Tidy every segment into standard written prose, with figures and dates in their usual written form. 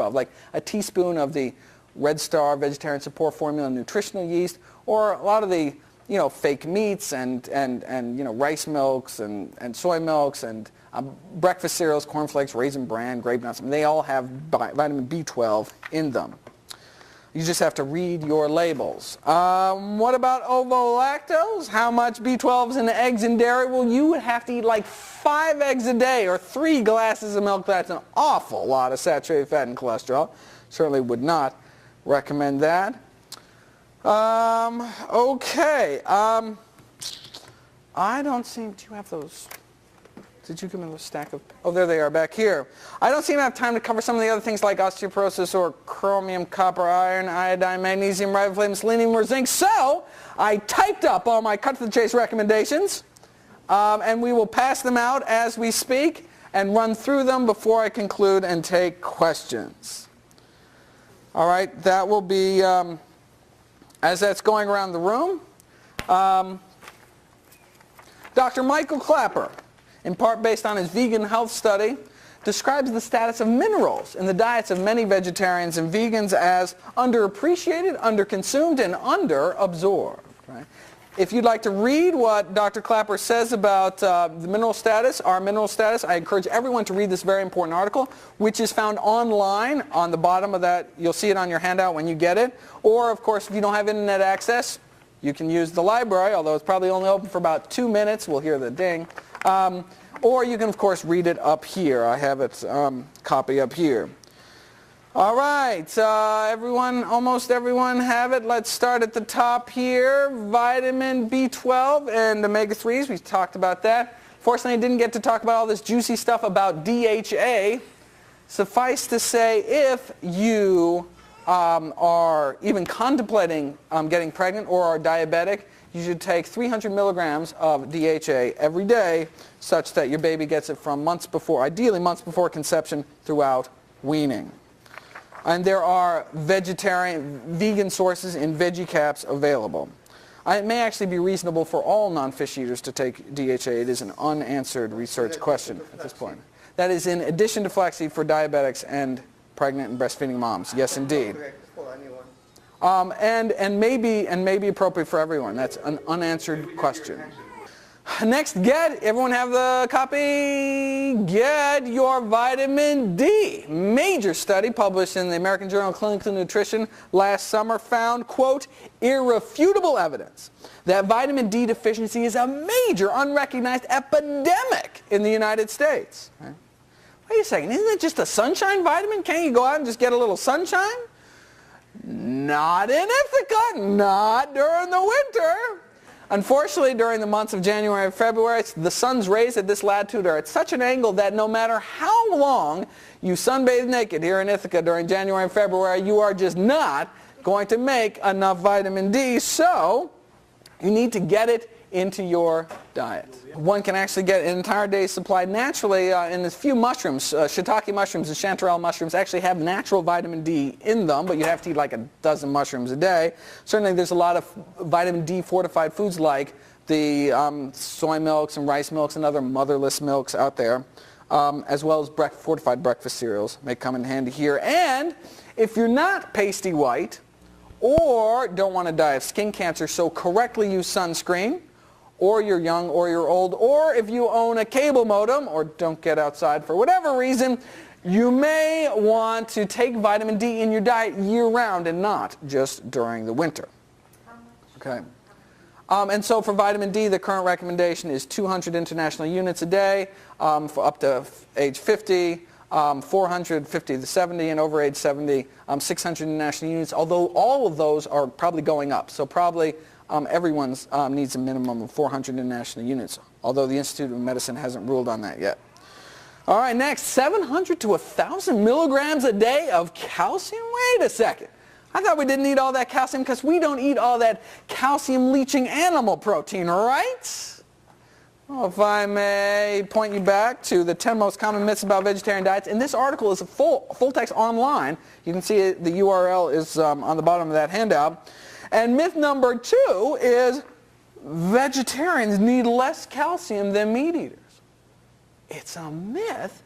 B12, like a teaspoon of the Red Star Vegetarian Support Formula nutritional yeast, or a lot of the fake meats and rice milks and soy milks and breakfast cereals, cornflakes, Raisin Bran, grape nuts. They all have vitamin B12 in them. You just have to read your labels. What about ovo-lactose? How much B12 is in the eggs and dairy? Well, you would have to eat like 5 eggs a day or 3 glasses of milk. That's an awful lot of saturated fat and cholesterol. Certainly would not recommend that. Okay. I don't seem to have those. Did you give me a stack of? Oh, there they are back here. I don't seem to have time to cover some of the other things like osteoporosis or chromium, copper, iron, iodine, magnesium, riboflavin, selenium, or zinc. So I typed up all my cut-to-the-chase recommendations, and we will pass them out as we speak and run through them before I conclude and take questions. All right, that will be, as that's going around the room, Dr. Michael Clapper, in part based on his vegan health study, describes the status of minerals in the diets of many vegetarians and vegans as underappreciated, underconsumed, and underabsorbed. Right? If you'd like to read what Dr. Clapper says about the mineral status, our mineral status, I encourage everyone to read this very important article, which is found online on the bottom of that. You'll see it on your handout when you get it. Or, of course, if you don't have internet access, you can use the library, although it's probably only open for about 2 minutes. We'll hear the ding. Or you can, of course, read it up here. I have its copy up here. All right, everyone, almost everyone have it. Let's start at the top here. Vitamin B12 and omega-3s. We talked about that. Fortunately, I didn't get to talk about all this juicy stuff about DHA. Suffice to say, if you are even contemplating getting pregnant or are diabetic, you should take 300 milligrams of DHA every day such that your baby gets it from months before, ideally months before conception, throughout weaning. And there are vegan sources in veggie caps available. It may actually be reasonable for all non-fish eaters to take DHA. It is an unanswered research question at this point. That is in addition to flaxseed for diabetics and pregnant and breastfeeding moms. Yes, indeed. And maybe appropriate for everyone. That's an unanswered question. Next, everyone have the copy? Get your vitamin D. Major study published in the American Journal of Clinical Nutrition last summer found, quote, irrefutable evidence that vitamin D deficiency is a major unrecognized epidemic in the United States. Right? Wait a second, isn't it just a sunshine vitamin? Can't you go out and just get a little sunshine? Not in Ithaca, not during the winter. Unfortunately, during the months of January and February, the sun's rays at this latitude are at such an angle that no matter how long you sunbathe naked here in Ithaca during January and February, you are just not going to make enough vitamin D, so you need to get it into your diet. One can actually get an entire day's supply naturally in a few mushrooms. Shiitake mushrooms and chanterelle mushrooms actually have natural vitamin D in them, but you have to eat like a dozen mushrooms a day. Certainly there's a lot of vitamin D fortified foods like the soy milks and rice milks and other motherless milks out there, as well as fortified breakfast cereals may come in handy here. And if you're not pasty white or don't want to die of skin cancer, so correctly use sunscreen, or you're young or you're old, or if you own a cable modem or don't get outside for whatever reason, you may want to take vitamin D in your diet year-round and not just during the winter. Okay. And so for vitamin D, the current recommendation is 200 international units a day for up to age 50, 450 to 70, and over age 70, 600 international units, although all of those are probably going up. So probably everyone needs a minimum of 400 international units, although the Institute of Medicine hasn't ruled on that yet. All right, next, 700 to 1,000 milligrams a day of calcium? Wait a second. I thought we didn't eat all that calcium because we don't eat all that calcium-leaching animal protein, right? Well, if I may point you back to the 10 most common myths about vegetarian diets, and this article is a full text online. You can see the URL is on the bottom of that handout. And myth number 2 is vegetarians need less calcium than meat eaters. It's a myth.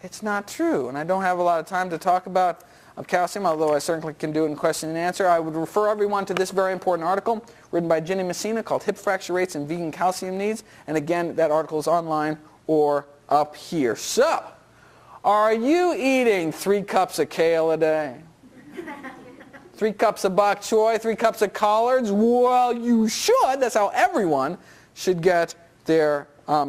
It's not true. And I don't have a lot of time to talk about of calcium, although I certainly can do it in question and answer. I would refer everyone to this very important article written by Ginny Messina called Hip Fracture Rates and Vegan Calcium Needs. And again, that article is online or up here. So, are you eating 3 cups of kale a day? 3 cups of bok choy, 3 cups of collards? Well, you should. That's how everyone should get their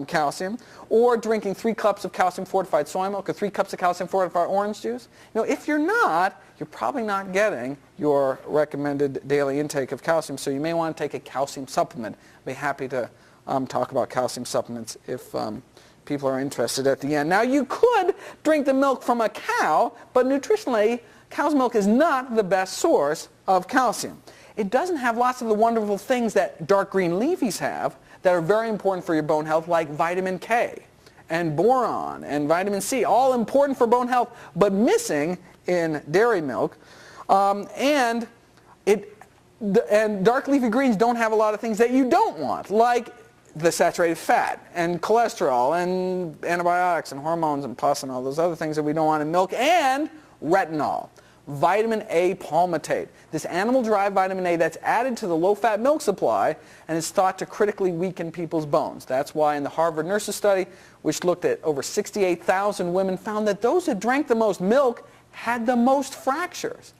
calcium. Or drinking 3 cups of calcium-fortified soy milk or 3 cups of calcium-fortified orange juice. If you're not, you're probably not getting your recommended daily intake of calcium, so you may want to take a calcium supplement. I'll be happy to talk about calcium supplements if people are interested at the end. Now, you could drink the milk from a cow, but nutritionally, cow's milk is not the best source of calcium. It doesn't have lots of the wonderful things that dark green leafies have that are very important for your bone health, like vitamin K and boron and vitamin C, all important for bone health, but missing in dairy milk. And dark leafy greens don't have a lot of things that you don't want, like the saturated fat and cholesterol and antibiotics and hormones and pus and all those other things that we don't want in milk, and retinol, vitamin A palmitate, this animal-derived vitamin A that's added to the low-fat milk supply and is thought to critically weaken people's bones. That's why in the Harvard Nurses study, which looked at over 68,000 women, found that those that drank the most milk had the most fractures.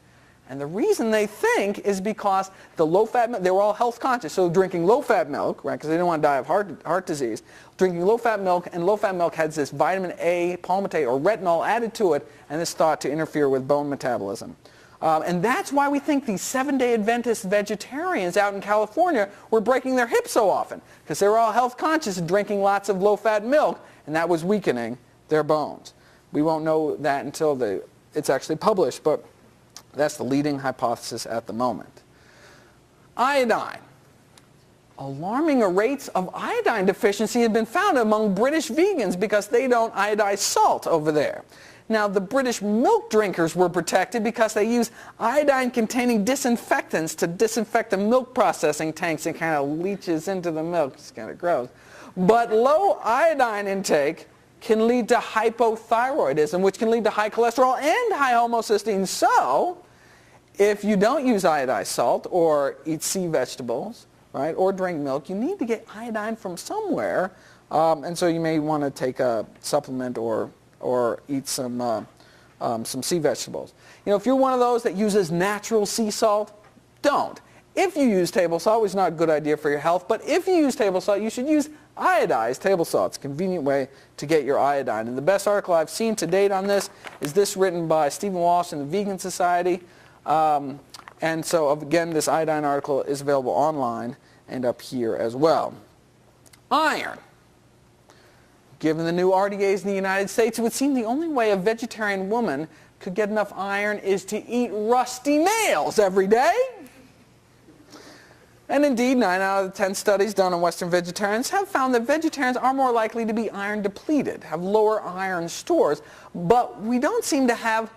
And the reason they think is because the low-fat milk, they were all health conscious, so drinking low-fat milk, right, because they didn't want to die of heart disease, drinking low-fat milk, and low-fat milk has this vitamin A palmitate or retinol added to it, and is thought to interfere with bone metabolism. And that's why we think these Seventh-day Adventist vegetarians out in California were breaking their hips so often, because they were all health conscious and drinking lots of low-fat milk, and that was weakening their bones. We won't know that until it's actually published, but that's the leading hypothesis at the moment. Iodine. Alarming rates of iodine deficiency have been found among British vegans because they don't iodize salt over there. Now, the British milk drinkers were protected because they use iodine-containing disinfectants to disinfect the milk processing tanks and kind of leaches into the milk. It's kind of gross. But low iodine intake can lead to hypothyroidism, which can lead to high cholesterol and high homocysteine. So, if you don't use iodized salt or eat sea vegetables, right, or drink milk, you need to get iodine from somewhere, and so you may want to take a supplement or eat some sea vegetables. If you're one of those that uses natural sea salt, don't. If you use table salt, which is not a good idea for your health, but if you use table salt, you should use iodized table salt. It's a convenient way to get your iodine. And the best article I've seen to date on this is this written by Stephen Walsh in the Vegan Society. And so, again, this iodine article is available online and up here as well. Iron. Given the new RDAs in the United States, it would seem the only way a vegetarian woman could get enough iron is to eat rusty nails every day. And indeed, 9 out of the 10 studies done on Western vegetarians have found that vegetarians are more likely to be iron depleted, have lower iron stores, but we don't seem to have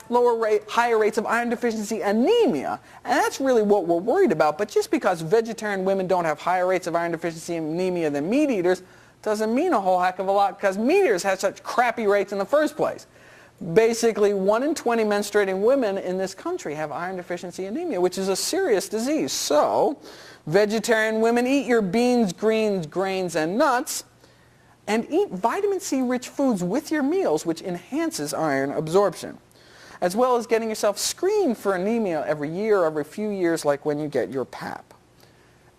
higher rates of iron deficiency anemia, and that's really what we're worried about. But just because vegetarian women don't have higher rates of iron deficiency anemia than meat eaters doesn't mean a whole heck of a lot, because meat eaters have such crappy rates in the first place. Basically, 1 in 20 menstruating women in this country have iron deficiency anemia, which is a serious disease. So, vegetarian women, eat your beans, greens, grains, and nuts, and eat vitamin C-rich foods with your meals, which enhances iron absorption, as well as getting yourself screened for anemia every year or every few years, like when you get your PAP.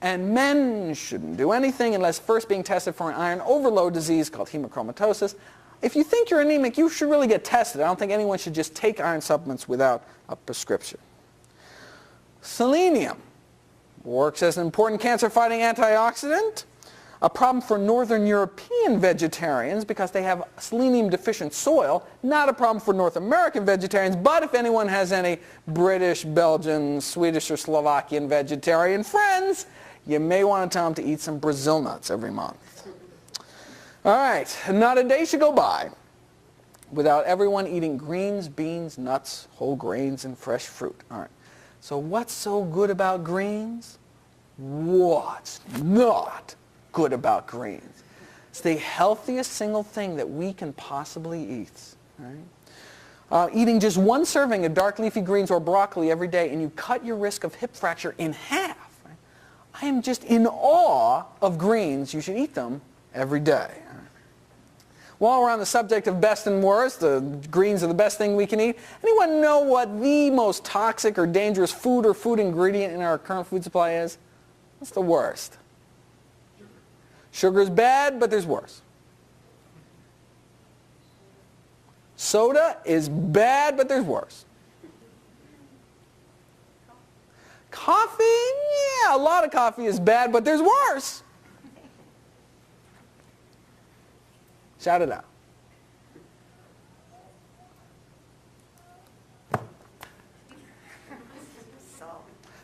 And men shouldn't do anything unless first being tested for an iron overload disease called hemochromatosis. If you think you're anemic, you should really get tested. I don't think anyone should just take iron supplements without a prescription. Selenium works as an important cancer-fighting antioxidant, a problem for Northern European vegetarians because they have selenium-deficient soil, not a problem for North American vegetarians, but if anyone has any British, Belgian, Swedish, or Slovakian vegetarian friends, you may want to tell them to eat some Brazil nuts every month. All right, not a day should go by without everyone eating greens, beans, nuts, whole grains, and fresh fruit. All right. So what's so good about greens? What's not good about greens? It's the healthiest single thing that we can possibly eat. Right? Eating just one serving of dark leafy greens or broccoli every day, and you cut your risk of hip fracture in half. Right? I am just in awe of greens. You should eat them every day. While we're on the subject of best and worst, the greens are the best thing we can eat. Anyone know what the most toxic or dangerous food or food ingredient in our current food supply is? What's the worst? Sugar is bad, but there's worse. Soda is bad, but there's worse. Coffee, yeah, a lot of coffee is bad, but there's worse. Shout it out.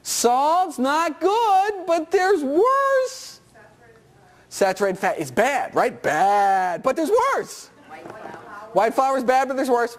Salt's not good, but there's worse. Saturated fat is bad, right? Bad, but there's worse. White flour is bad, but there's worse.